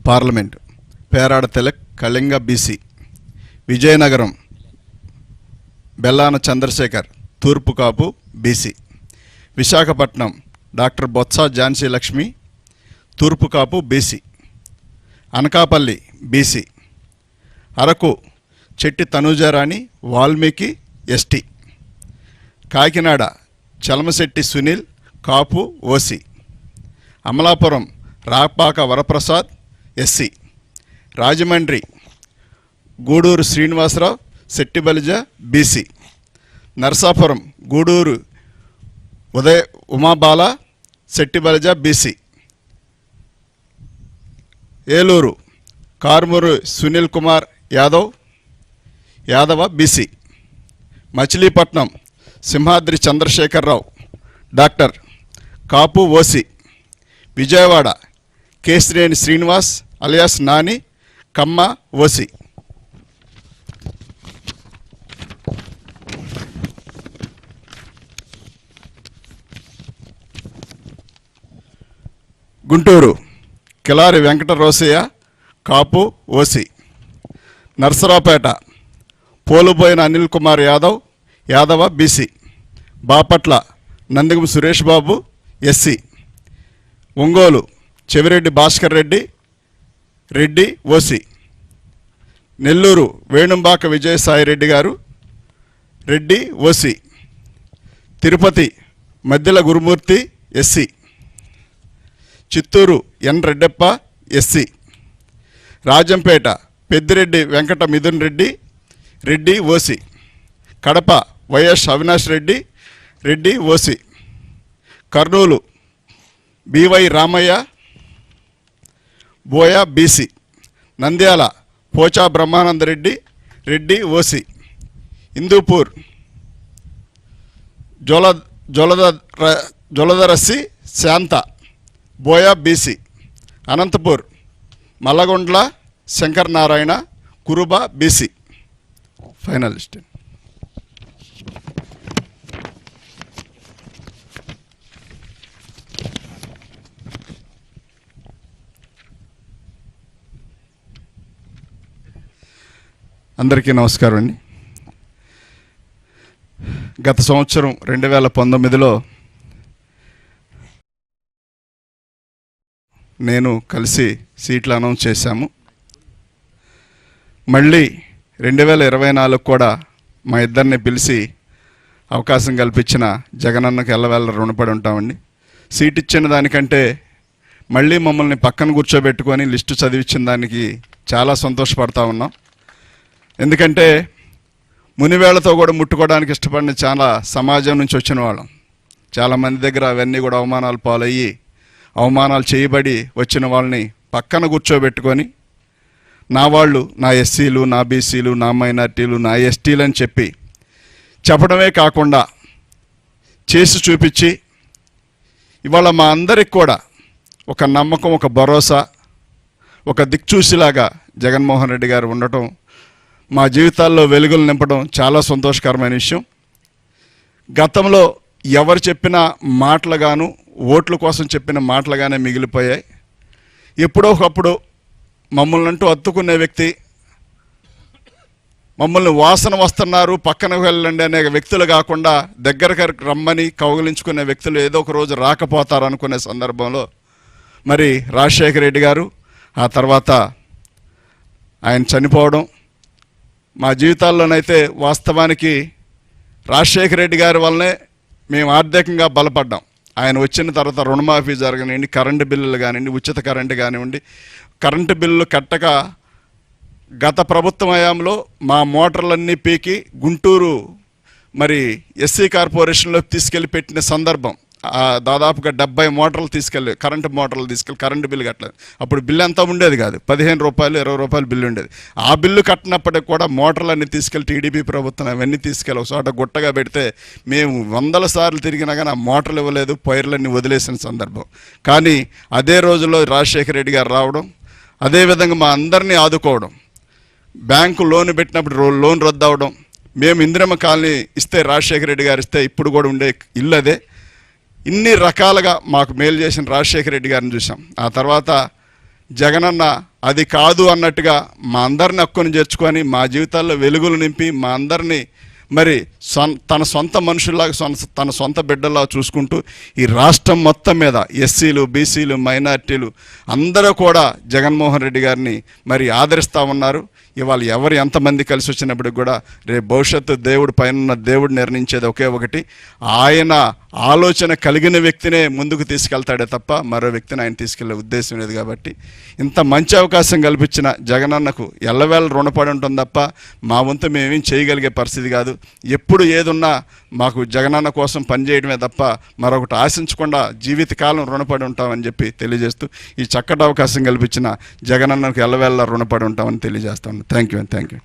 Parliament Perada Tilak Kalinga BC, Vizianagaram Bellana Chandrasekhar తూర్పు Kapu BC, Visakhapatnam doctor Botcha Jhansi Lakshmi తూర్పు Kapu BC, Anakapalli BC, Araku Chetti Tanujarani Valmiki ST, Kakinada Chalamasetti Sunil Kapu OC, Amalapuram Rapaka Varaprasad SC, Rajahmundry Guduru Srinivasarao Settibalija BC, Narasapuram Guduru Umabala Settibalija BC, Eluru Karumuru Sunil Kumar Yadava BC, Machilipatnam Simhadri Chandrasekhararao doctor Kapu OC, Vijayawada Kesineni Srinivas alias Nani Kamma OC, Guntur Kilari Venkata Rosaiah Kapu OC, Narasaraopet Poluboina Anil Kumar Yadava BC, Bapatla Nandigam Suresh Babu SC, Ongole Chevireddy Bhaskar Reddy OC, Nellore Venumbaka Vijayasai Reddy garu Reddy OC, Tirupati Maddila Gurumoorthy SC, Chittoor N Reddeppa SC, Rajampet Peddireddy Venkata Mithun Reddy OC, Kadapa YS Avinash Reddy OC, Kurnool BY Ramaiah Boya BC, Nandyal Pocha Brahmananda Reddy OC, Hindupur Joladarasi Shantha Boya BC, Anantapur Malagundla Shankar Narayana Kuruba BC. Final list. అందరికీ నమస్కారం అండి. గత సంవత్సరం 2019లో నేను కలిసి సీట్లు announce చేశాము. మళ్ళీ 2024 కూడా మా ఇద్దరిని పిలిచి అవకాశం కల్పించిన జగనన్నకు ఎల్లవేళ రుణపడి ఉంటామండి. సీట్ ఇచ్చిన దానికంటే మళ్ళీ మమ్మల్ని పక్కన కూర్చోబెట్టుకొని లిస్టు చదివించిన దానికి చాలా సంతోషపడతా ఉన్నాం. ఎందుకంటే మునివేళ్లతో కూడా ముట్టుకోవడానికి ఇష్టపడిన చాలా సమాజం నుంచి వచ్చిన వాళ్ళం. చాలామంది దగ్గర అవన్నీ కూడా అవమానాలు పాలయ్యి అవమానాలు చేయబడి వచ్చిన వాళ్ళని పక్కన కూర్చోబెట్టుకొని నా వాళ్ళు, నా ఎస్సీలు, నా బీసీలు, నా మైనార్టీలు, నా ఎస్టీలు అని చెప్పడమే కాకుండా చేసి చూపించి ఇవాళ మా అందరికి కూడా ఒక నమ్మకం, ఒక భరోసా, ఒక దిక్చూసిలాగా జగన్మోహన్ రెడ్డి గారు ఉండటం, మా జీవితాల్లో వెలుగులు నింపడం చాలా సంతోషకరమైన విషయం. గతంలో ఎవరు చెప్పిన మాటలుగాను, ఓట్ల కోసం చెప్పిన మాటలుగానే మిగిలిపోయాయి. ఎప్పుడో ఒకప్పుడు మమ్మల్ని అంటూ అత్తుకునే వ్యక్తి, మమ్మల్ని వాసన వస్తున్నారు పక్కనకు వెళ్ళండి అనే వ్యక్తులు కాకుండా దగ్గరకు రమ్మని కౌగిలించుకునే వ్యక్తులు ఏదో ఒక రోజు రాకపోతారు అనుకునే సందర్భంలో మరి రాజశేఖర రెడ్డి గారు, ఆ తర్వాత ఆయన చనిపోవడం, మా జీవితాల్లోనైతే వాస్తవానికి రాజశేఖర రెడ్డి గారి వల్లనే మేము ఆర్థికంగా బలపడ్డాం. ఆయన వచ్చిన తర్వాత రుణమాఫీ జరగనివ్వండి, కరెంటు బిల్లులు కానివ్వండి, ఉచిత కరెంటు కానివ్వండి, కరెంటు బిల్లులు కట్టక గత ప్రభుత్వం హయాంలో మా మోటార్లన్నీ పీకి గుంటూరు మరి ఎస్సీ కార్పొరేషన్లో తీసుకెళ్ళి పెట్టిన సందర్భం. దాదాపుగా 70 మోటార్లు తీసుకెళ్ళి కరెంటు మోటార్లు తీసుకెళ్ళి కరెంటు బిల్లు కట్టలేదు. అప్పుడు బిల్లు అంతా ఉండేది కాదు, 15 రూపాయలు 20 రూపాయలు బిల్లు ఉండేది. ఆ బిల్లు కట్టినప్పటికి కూడా మోటార్లన్నీ తీసుకెళ్ళి టీడీపీ ప్రభుత్వం అవన్నీ తీసుకెళ్ళి ఒక చోట గుట్టగా పెడితే మేము 100 సార్లు తిరిగినా కానీ ఆ మోటార్లు ఇవ్వలేదు, పైర్లన్నీ వదిలేసిన సందర్భం. కానీ అదే రోజుల్లో రాజశేఖర రెడ్డి గారు రావడం, అదేవిధంగా మా అందరినీ ఆదుకోవడం, బ్యాంకు లోన్ పెట్టినప్పుడు లోన్ రద్దు అవడం, మేము ఇందిరమ్మ కాలనీ ఇస్తే రాజశేఖర రెడ్డి గారు ఇస్తే ఇప్పుడు కూడా ఉండే ఇల్లు అదే. ఇన్ని రకాలుగా మాకు మేలు చేసిన రాజశేఖర రెడ్డి గారిని చూసాం. ఆ తర్వాత జగనన్న అది కాదు అన్నట్టుగా మా అందరిని హక్కుని చేర్చుకొని మా జీవితాల్లో వెలుగులు నింపి మా అందరినీ మరి తన సొంత మనుషుల్లాగా తన సొంత బిడ్డల్లా చూసుకుంటూ ఈ రాష్ట్రం మొత్తం మీద ఎస్సీలు, బీసీలు, మైనార్టీలు అందరూ కూడా జగన్మోహన్ రెడ్డి గారిని మరి ఆదరిస్తూ ఉన్నారు. ఇవాళ ఎవరు ఎంతమంది కలిసి వచ్చినప్పటికి కూడా రేపు భవిష్యత్తు దేవుడు పైన దేవుడు నిర్ణయించేది ఒకే ఒకటి, ఆయన ఆలోచన కలిగిన వ్యక్తినే ముందుకు తీసుకెళ్తాడే తప్ప మరో వ్యక్తిని ఆయన తీసుకెళ్లే ఉద్దేశం లేదు. కాబట్టి ఇంత మంచి అవకాశం కల్పించిన జగనన్నకు ఎల్లవేళ రుణపడి ఉంటుంది తప్ప మా వంతు మేమేం చేయగలిగే పరిస్థితి కాదు. ఎప్పుడు ఏదున్నా మాకు జగనన్న కోసం పనిచేయడమే తప్ప మరొకటి ఆశించకుండా జీవితకాలం రుణపడి ఉంటామని చెప్పి తెలియజేస్తూ ఈ చక్కటి అవకాశం కల్పించిన జగనన్నకు ఎల్లవేళ రుణపడి ఉంటామని తెలియజేస్తాను. Thank you.